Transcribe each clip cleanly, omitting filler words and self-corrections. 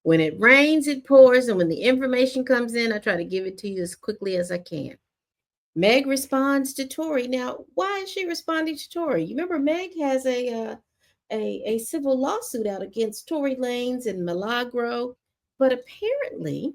When it rains, it pours. And when the information comes in, I try to give it to you as quickly as I can. Meg responds to Tory. Now, why is she responding to Tory? You remember Meg has a civil lawsuit out against Tory Lanez and Milagro, but apparently,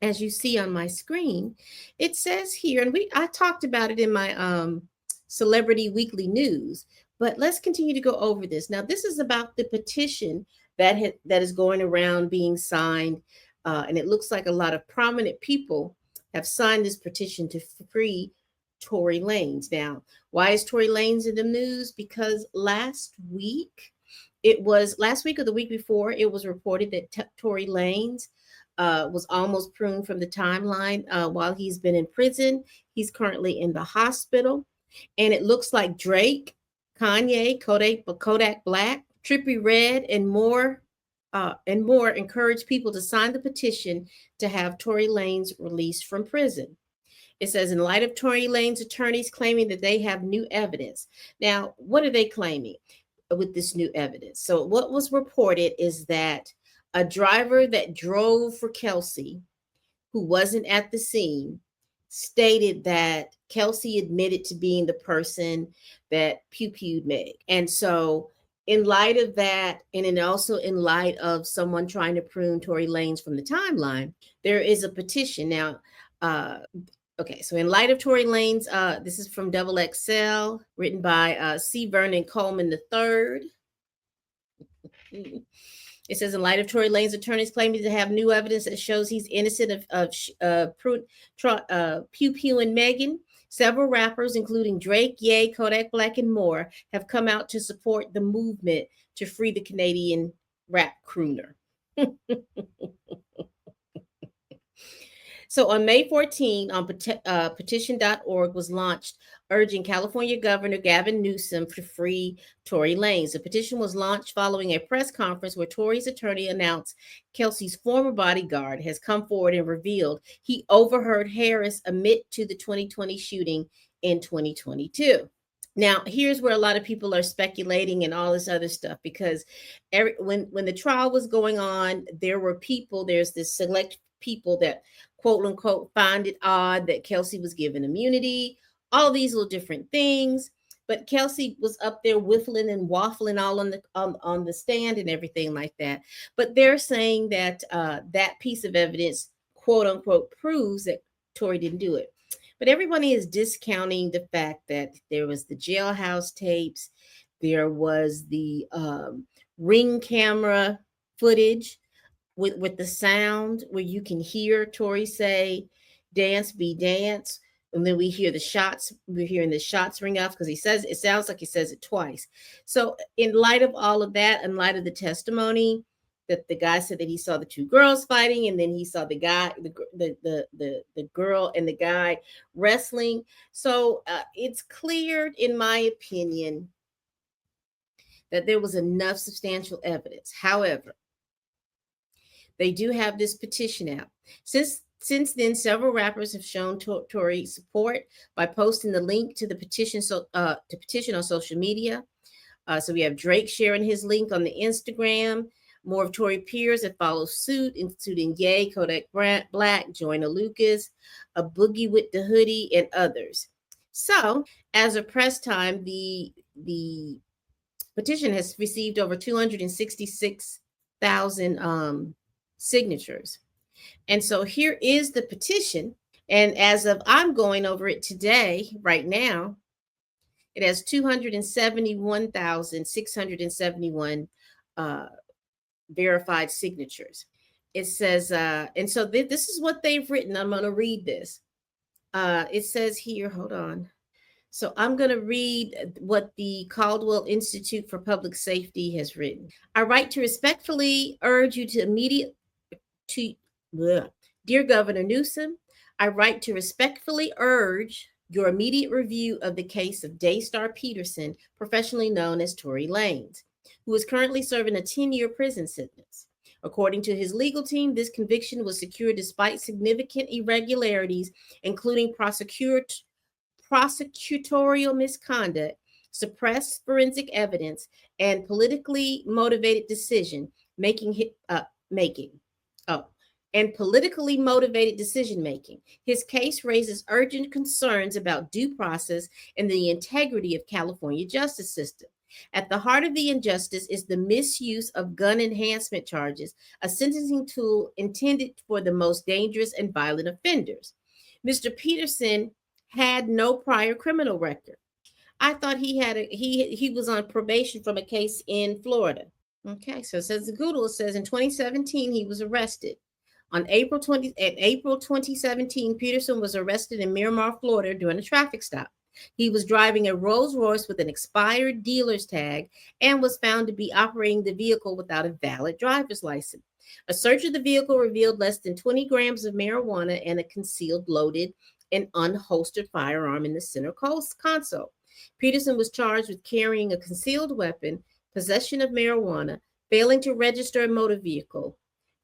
as you see on my screen, it says here, and I talked about it in my Celebrity Weekly News, but let's continue to go over this. Now, this is about the petition that is going around being signed, and it looks like a lot of prominent people have signed this petition to free Tory Lanez. Now, why is Tory Lanez in the news? Because last week or the week before, it was reported that Tory Lanez was almost pruned from the timeline while he's been in prison. He's currently in the hospital. And it looks like Drake, Kanye, Kodak Black, Trippie Redd, and more encourage people to sign the petition to have Tory Lanez released from prison. It says, in light of Tory Lanez attorneys claiming that they have new evidence. Now, what are they claiming with this new evidence? So what was reported is that a driver that drove for Kelsey, who wasn't at the scene, stated that Kelsey admitted to being the person that pew-pewed Meg. And so in light of that, and then also in light of someone trying to prune Tory Lanez from the timeline, there is a petition. Now, okay, so in light of Tory Lanez, this is from Double XL, written by C. Vernon Coleman III. It says, in light of Tory Lanez attorneys claiming to have new evidence that shows he's innocent of Pew and Megan, several rappers, including Drake, Ye, Kodak Black, and more, have come out to support the movement to free the Canadian rap crooner. So on May 14, on petition.org was launched urging California Governor Gavin Newsom to free Tory Lanez. The petition was launched following a press conference where Tory's attorney announced Kelsey's former bodyguard has come forward and revealed he overheard Harris admit to the 2020 shooting in 2022. Now, here's where a lot of people are speculating and all this other stuff, because when the trial was going on, there's this select people that quote unquote find it odd that Kelsey was given immunity, all these little different things. But Kelsey was up there whiffling and waffling all on the stand and everything like that. But they're saying that that piece of evidence, quote unquote, proves that Tory didn't do it. But everybody is discounting the fact that there was the jailhouse tapes, there was the ring camera footage with the sound where you can hear Tory say, "Dance, be dance." And then we hear the shots. We're hearing the shots ring off because it sounds like he says it twice. So in light of all of that, in light of the testimony that the guy said that he saw the two girls fighting, and then he saw the guy, the girl and the guy wrestling. So it's clear, in my opinion, that there was enough substantial evidence. However, they do have this petition out. Since then, several rappers have shown Tory support by posting the link to the petition on social media. So we have Drake sharing his link on the Instagram. More of Tory peers that follow suit, including Ye, Kodak Black, Joyner Lucas, A Boogie with the Hoodie, and others. So, as of press time, the petition has received over 266,000 signatures. And so here is the petition. And as of I'm going over it today, right now, it has 271,671 verified signatures. It says, and so this is what they've written. I'm going to read this. It says here, hold on. So I'm going to read what the Caldwell Institute for Public Safety has written. I write to respectfully urge you Dear Governor Newsom, I write to respectfully urge your immediate review of the case of Daystar Peterson, professionally known as Tory Lanez, who is currently serving a 10-year prison sentence. According to his legal team, this conviction was secured despite significant irregularities, including prosecutorial misconduct, suppressed forensic evidence, and politically motivated decision making. Oh, and politically motivated decision making. His case raises urgent concerns about due process and the integrity of California justice system. At the heart of the injustice is the misuse of gun enhancement charges, a sentencing tool intended for the most dangerous and violent offenders. Mr. Peterson had no prior criminal record. I thought he was on probation from a case in Florida. Okay, so it says the Google says in 2017 he was arrested. April 2017, Peterson was arrested in Miramar, Florida during a traffic stop. He was driving a Rolls Royce with an expired dealer's tag and was found to be operating the vehicle without a valid driver's license. A search of the vehicle revealed less than 20 grams of marijuana and a concealed, loaded, and unholstered firearm in the center console. Peterson was charged with carrying a concealed weapon, possession of marijuana, failing to register a motor vehicle,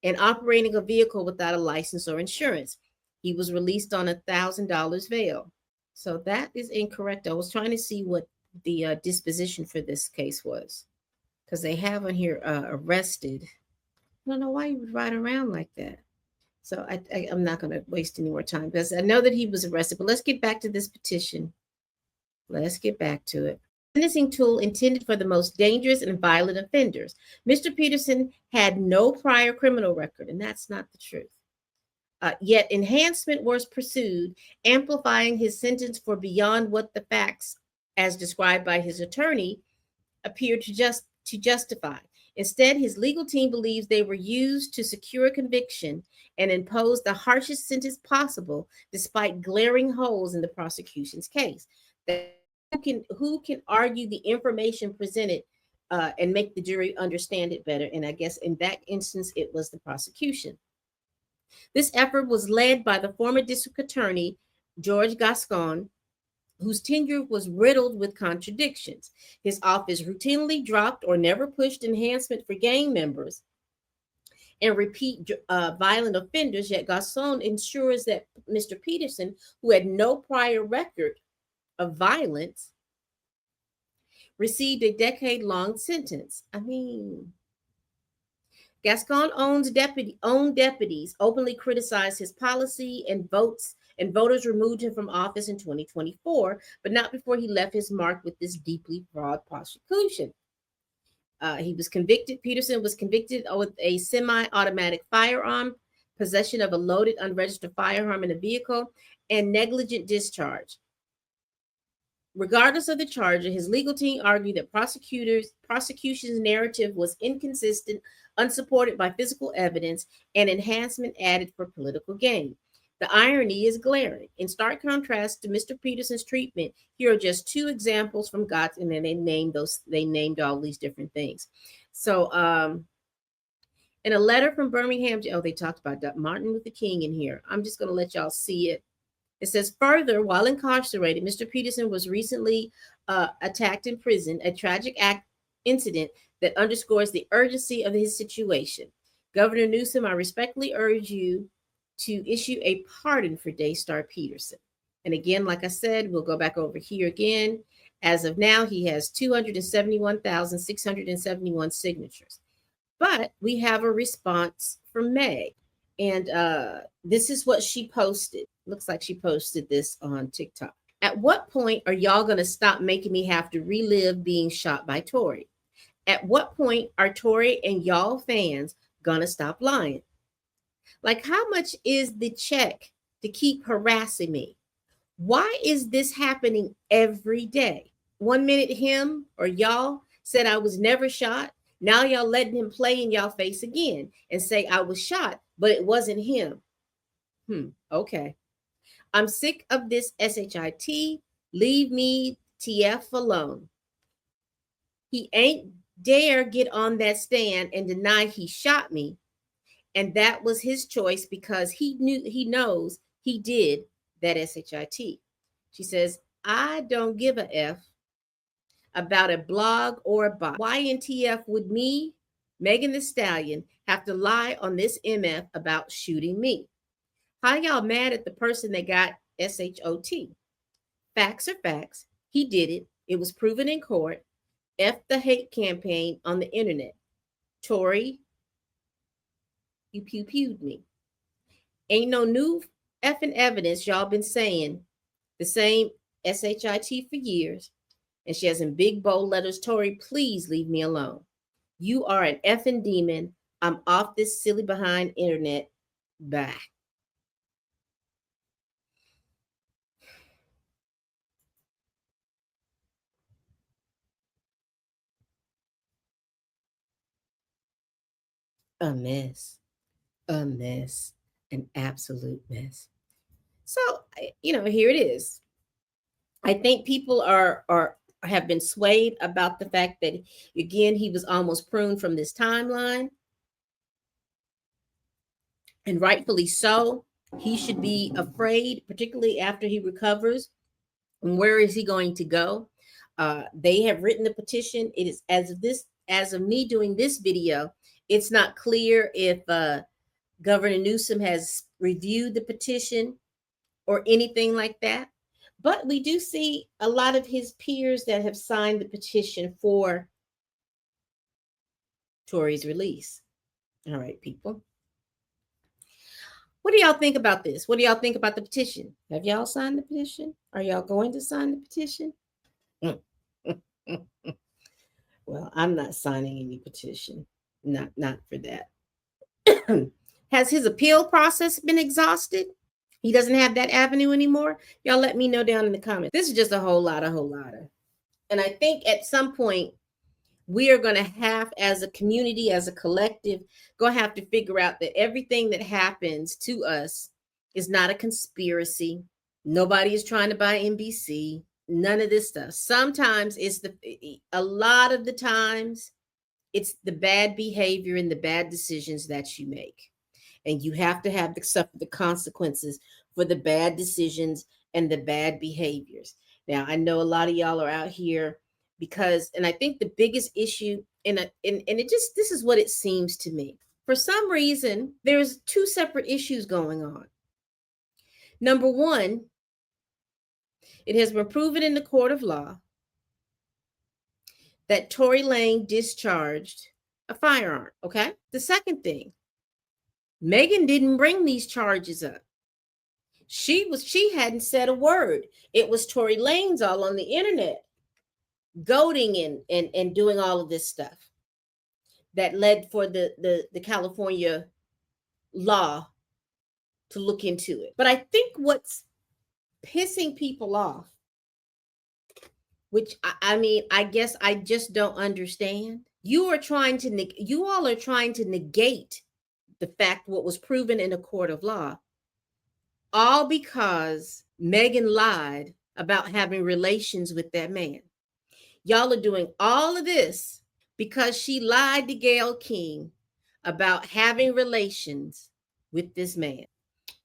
and operating a vehicle without a license or insurance. He was released on $1,000 bail. So that is incorrect. I was trying to see what the disposition for this case was because they have on here arrested. I don't know why he would ride around like that. So I'm not going to waste any more time because I know that he was arrested. But let's get back to this petition. Let's get back to it. Sentencing tool intended for the most dangerous and violent offenders. Mr. Peterson had no prior criminal record, and that's not the truth. Yet enhancement was pursued, amplifying his sentence for beyond what the facts, as described by his attorney, appeared to justify. Instead, his legal team believes they were used to secure a conviction and impose the harshest sentence possible, despite glaring holes in the prosecution's case. Who can argue the information presented and make the jury understand it better? And I guess in that instance, it was the prosecution. This effort was led by the former district attorney, George Gascon, whose tenure was riddled with contradictions. His office routinely dropped or never pushed enhancement for gang members and repeat violent offenders, yet Gascon ensures that Mr. Peterson, who had no prior record of violence, received a decade-long sentence. I mean, Gascon owned deputies openly criticized his policy, and voters removed him from office in 2024, but not before he left his mark with this deeply flawed prosecution. Peterson was convicted with a semi-automatic firearm, possession of a loaded, unregistered firearm in a vehicle, and negligent discharge. Regardless of the charge, his legal team argued that prosecution's narrative was inconsistent, unsupported by physical evidence, and enhancement added for political gain. The irony is glaring. In stark contrast to Mr. Peterson's treatment, here are just two examples from Gotts, and then they named all these different things. So in a letter from Birmingham, they talked about Martin Luther King in here. I'm just going to let y'all see it. It says, further, while incarcerated, Mr. Peterson was recently attacked in prison, a tragic incident that underscores the urgency of his situation. Governor Newsom, I respectfully urge you to issue a pardon for Daystar Peterson. And again, like I said, we'll go back over here again. As of now, he has 271,671 signatures. But we have a response from Meg. And this is what she posted. Looks like she posted this on TikTok. At what point are y'all going to stop making me have to relive being shot by Tory? At what point are Tory and y'all fans going to stop lying? Like, how much is the check to keep harassing me? Why is this happening every day? 1 minute him or y'all said I was never shot. Now y'all letting him play in y'all face again and say I was shot, but it wasn't him. Okay. I'm sick of this SHIT. Leave me TF alone. He ain't dare get on that stand and deny he shot me. And that was his choice because he knows he did that SHIT. She says, I don't give a F about a blog or a bot. Why in TF would me, Megan Thee Stallion, have to lie on this MF about shooting me? How y'all mad at the person that got SHOT? Facts are facts. He did it. It was proven in court. F the hate campaign on the internet. Tory, You pew-pewed me. Ain't no new effing evidence. Y'all been saying the same SHIT for years. And she has in big bold letters, Tory, please leave me alone. You are an effing demon. I'm off this silly behind internet. Bye. A mess. A mess. An absolute mess. So, here it is. I think people are have been swayed about the fact that, again, he was almost pruned from this timeline, and rightfully so. He should be afraid, particularly after he recovers. And where is he going to go? They have written the petition. It is as of me doing this video, it's not clear if Governor Newsom has reviewed the petition or anything like that. But we do see a lot of his peers that have signed the petition for Tory's release. All right, people. What do y'all think about this? What do y'all think about the petition? Have y'all signed the petition? Are y'all going to sign the petition? Well, I'm not signing any petition. Not for that. Has his appeal process been exhausted? He doesn't have that avenue anymore? Y'all let me know down in the comments. This is just a whole lot of. And I think at some point, we are going to have, as a community, as a collective, going to have to figure out that everything that happens to us is not a conspiracy. Nobody is trying to buy NBC. None of this stuff. Sometimes a lot of the times, it's the bad behavior and the bad decisions that you make. And you have to have to suffer the consequences for the bad decisions and the bad behaviors. Now, I know a lot of y'all are out here and I think the biggest issue this is what it seems to me. For some reason, there's two separate issues going on. Number one, it has been proven in the court of law that Tory Lanez discharged a firearm. Okay. The second thing, Megan didn't bring these charges up. She hadn't said a word. It was Tory Lanez all on the internet, goading and doing all of this stuff that led for the California law to look into it. But I think what's pissing people off, which I guess I just don't understand. You all are trying to negate the fact what was proven in a court of law, all because Megan lied about having relations with that man. Y'all are doing all of this because she lied to Gayle King about having relations with this man.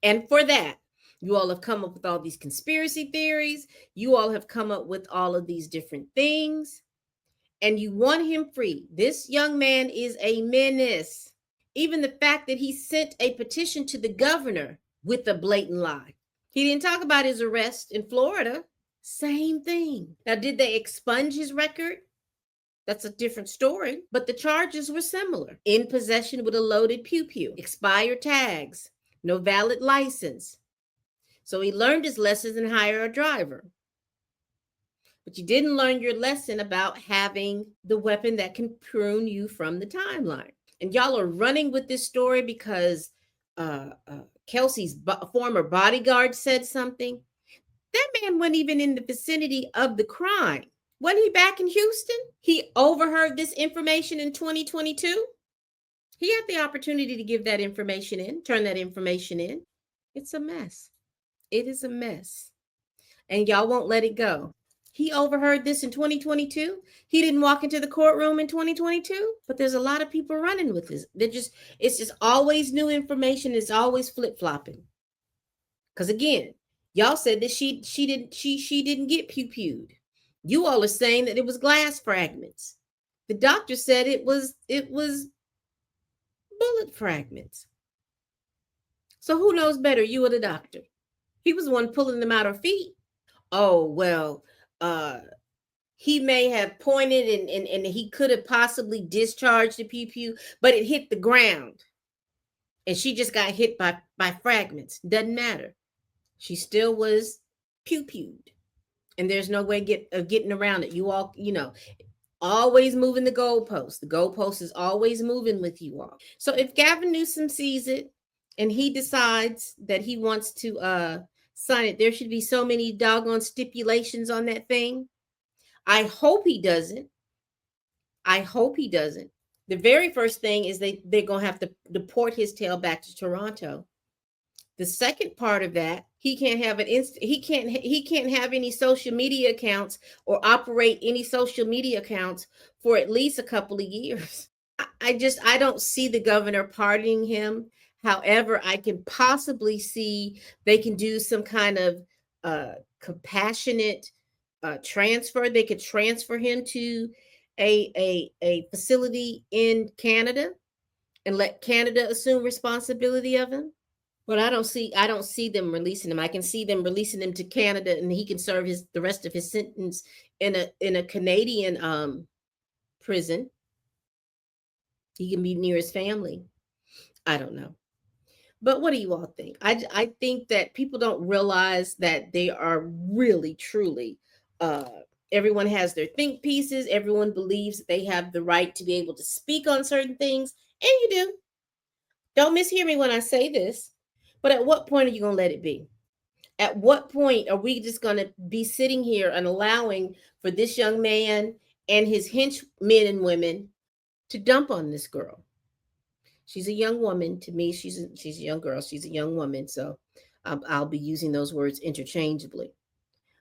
And for that, you all have come up with all these conspiracy theories. You all have come up with all of these different things. And you want him free. This young man is a menace. Even the fact that he sent a petition to the governor with a blatant lie. He didn't talk about his arrest in Florida. Same thing. Now, did they expunge his record? That's a different story. But the charges were similar. In possession with a loaded pew-pew, expired tags, no valid license. So he learned his lessons and hired a driver. But you didn't learn your lesson about having the weapon that can prune you from the timeline. And y'all are running with this story because Kelsey's former bodyguard said something. That man wasn't even in the vicinity of the crime. Wasn't he back in Houston? He overheard this information in 2022. He had the opportunity to give that information in, turn that information in. It's a mess. It is a mess. And y'all won't let it go. He overheard this in 2022. He didn't walk into the courtroom in 2022, but there's a lot of people running with this. It's just always new information. It's always flip-flopping. Because again, y'all said that she didn't get pew-pewed. You all are saying that it was glass fragments. The doctor said it was bullet fragments. So who knows better, you or the doctor? He was the one pulling them out her feet. Oh, well, he may have pointed and he could have possibly discharged the pew-pew, but it hit the ground. and she just got hit by fragments. Doesn't matter. She still was pew-pewed, and there's no way getting around it. You all, always moving the goalpost. The goalpost is always moving with you all. So if Gavin Newsom sees it and he decides that he wants to sign it, there should be so many doggone stipulations on that thing. I hope he doesn't. I hope he doesn't. The very first thing is they're going to have to deport his tail back to Toronto. The second part of that, he can't have he can't have any social media accounts or operate any social media accounts for at least a couple of years. I don't see the governor pardoning him. However, I can possibly see they can do some kind of compassionate transfer. They could transfer him to a facility in Canada and let Canada assume responsibility of him. But I don't see them releasing him. I can see them releasing him to Canada, and he can serve the rest of his sentence in a Canadian prison. He can be near his family. I don't know. But what do you all think? I think that people don't realize that they are really, truly, everyone has their think pieces. Everyone believes that they have the right to be able to speak on certain things. And you do. Don't mishear me when I say this. But at what point are you going to let it be? At what point are we just going to be sitting here and allowing for this young man and his henchmen and women to dump on this girl? She's a young woman. To me, she's a young girl. She's a young woman. So I'll be using those words interchangeably.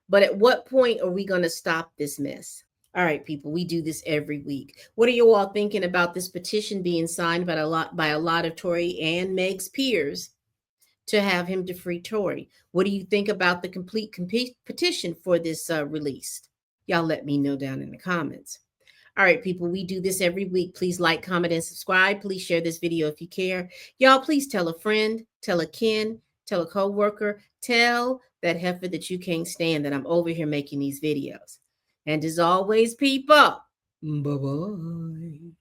But at what point are we going to stop this mess? All right, people, we do this every week. What are you all thinking about this petition being signed by a lot of Tory and Meg's peers to have him to free Tory? What do you think about the complete petition for this release? Y'all let me know down in the comments. All right, people, we do this every week. Please like, comment, and subscribe. Please share this video if you care. Y'all, please tell a friend, tell a kin, tell a co-worker, tell that heifer that you can't stand that I'm over here making these videos. And as always, people, bye-bye.